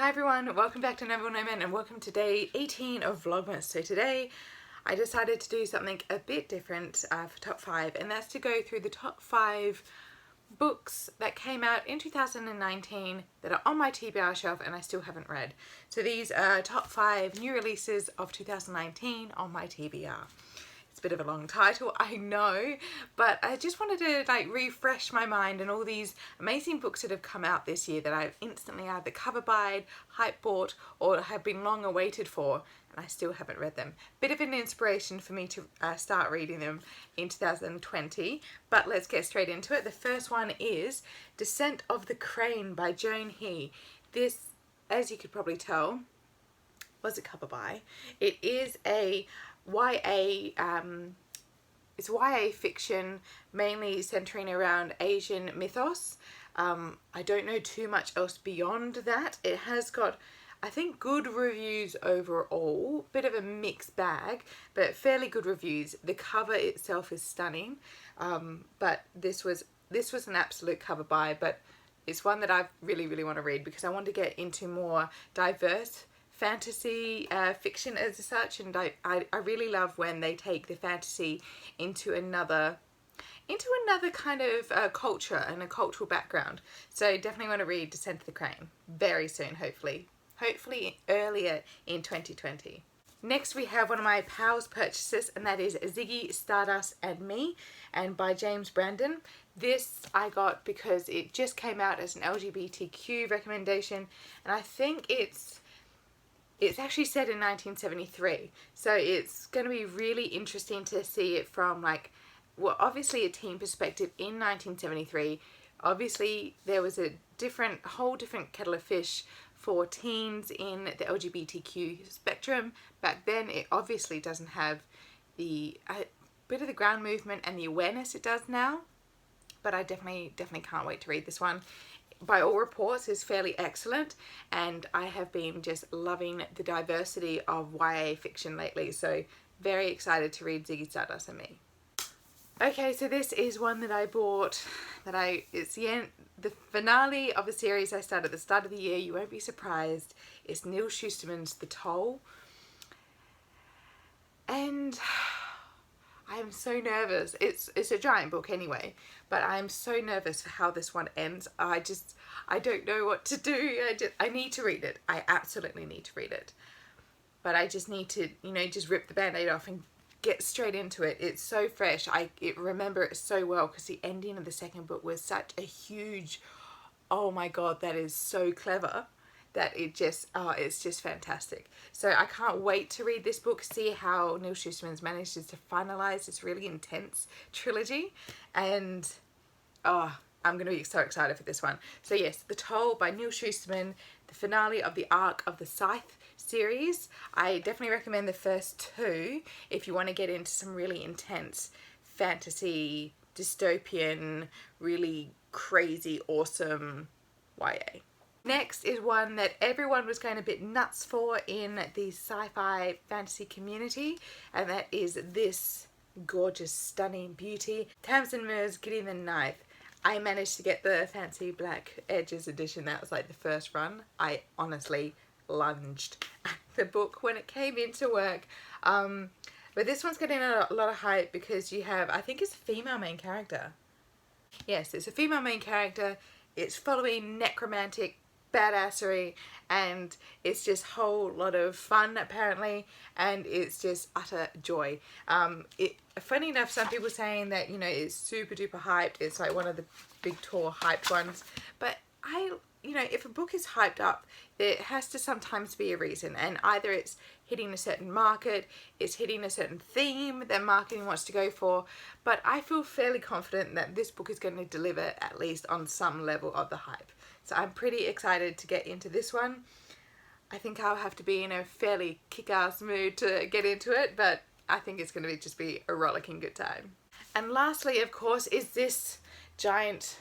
Hi everyone, welcome back to Noble No Man and welcome to day 18 of Vlogmas. So today I decided to do something a bit different for top 5, and that's to go through the top 5 books that came out in 2019 that are on my TBR shelf and I still haven't read. So these are top 5 new releases of 2019 on my TBR. It's a bit of a long title, I know, but I just wanted to refresh my mind and all these amazing books that have come out this year that I've instantly either cover buyed, hype bought, or have been long awaited for, and I still haven't read them. Bit of an inspiration for me to start reading them in 2020, but let's get straight into it. The first one is Descent of the Crane by Joan He. This, as you could probably tell, was a cover buy. It is a it's YA fiction, mainly centering around Asian mythos. I don't know too much else beyond that. It has got, I think, good reviews overall, bit of a mixed bag, but fairly good reviews. The cover itself is stunning, but this was an absolute cover buy, but it's one that I really want to read because I want to get into more diverse fantasy fiction as such, and I really love when they take the fantasy into another kind of culture and a cultural background. So definitely want to read Descent of the Crane very soon, hopefully earlier in 2020. Next we have one of my pals purchases, and that is Ziggy Stardust Me, and by James Brandon. This I got because it just came out as an LGBTQ recommendation, and I think it's actually set in 1973, so it's going to be really interesting to see it from obviously a teen perspective in 1973. Obviously there was a whole different kettle of fish for teens in the LGBTQ spectrum. Back then it obviously doesn't have the bit of the ground movement and the awareness it does now, but I definitely can't wait to read this one. By all reports is fairly excellent, and I have been just loving the diversity of YA fiction lately, so very excited to read Ziggy Stardust Me. Okay, so this is one that I bought, it's the finale of a series I started at the start of the year. You won't be surprised. It's Neil Shusterman's The Toll, and I am so nervous. It's a giant book anyway, but I'm so nervous for how this one ends. I don't know what to do. I need to read it. I absolutely need to read it. But I just need to, just rip the band-aid off and get straight into it. It's so fresh. I remember it so well because the ending of the second book was such a huge, oh my god, that is so clever, that it's just fantastic. So I can't wait to read this book, see how Neil Shusterman's manages to finalize this really intense trilogy, and I'm going to be so excited for this one. So yes, The Toll by Neil Shusterman, the finale of the arc of the Scythe series. I definitely recommend the first 2 if you want to get into some really intense fantasy, dystopian, really crazy, awesome YA. Next is one that everyone was going a bit nuts for in the sci-fi fantasy community, and that is this gorgeous, stunning beauty, Tamsin Muir's Gideon the Ninth. I managed to get the fancy black edges edition. That was the first run. I honestly lunged at the book when it came into work. But this one's getting a lot of hype because you have, I think it's a female main character. Yes, it's a female main character. It's following necromantic badassery, and it's just a whole lot of fun apparently, and it's just utter joy. Funny enough, some people saying that it's super duper hyped. It's one of the big tour hyped ones, but if a book is hyped up, there has to sometimes be a reason, and either it's hitting a certain market, it's hitting a certain theme that marketing wants to go for, but I feel fairly confident that this book is going to deliver at least on some level of the hype. So I'm pretty excited to get into this one. I think I'll have to be in a fairly kick-ass mood to get into it, but I think it's going to just be a rollicking good time. And lastly, of course, is this giant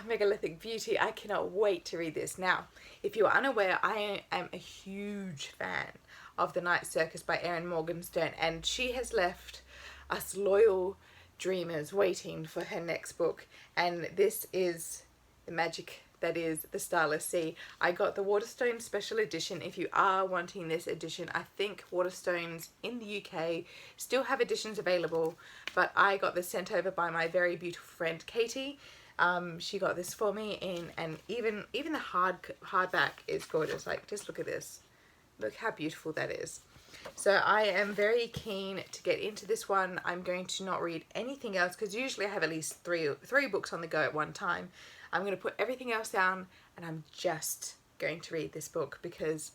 megalithic beauty. I cannot wait to read this. Now, if you're unaware, I am a huge fan of The Night Circus by Erin Morgenstern, and she has left us loyal dreamers waiting for her next book, and this is the magic that is the Starless Sea. I got the Waterstones special edition. If you are wanting this edition, I think Waterstones in the UK still have editions available, but I got this sent over by my very beautiful friend Katie. She got this for me and even the hardback is gorgeous. Like, just look at this. Look how beautiful that is. So I am very keen to get into this one. I'm going to not read anything else because usually I have at least three books on the go at one time. I'm going to put everything else down and I'm just going to read this book because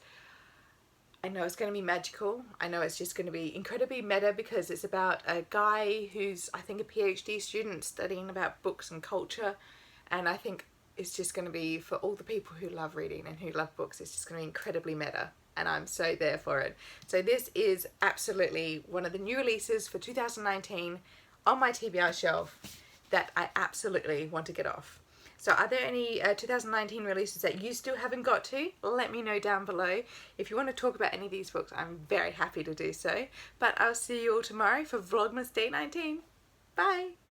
I know it's going to be magical. I know it's just going to be incredibly meta because it's about a guy who's, I think, a PhD student studying about books and culture, and I think it's just going to be for all the people who love reading and who love books. It's just going to be incredibly meta, and I'm so there for it. So this is absolutely one of the new releases for 2019 on my TBR shelf that I absolutely want to get off. So are there any 2019 releases that you still haven't got to? Let me know down below. If you want to talk about any of these books, I'm very happy to do so. But I'll see you all tomorrow for Vlogmas Day 19. Bye!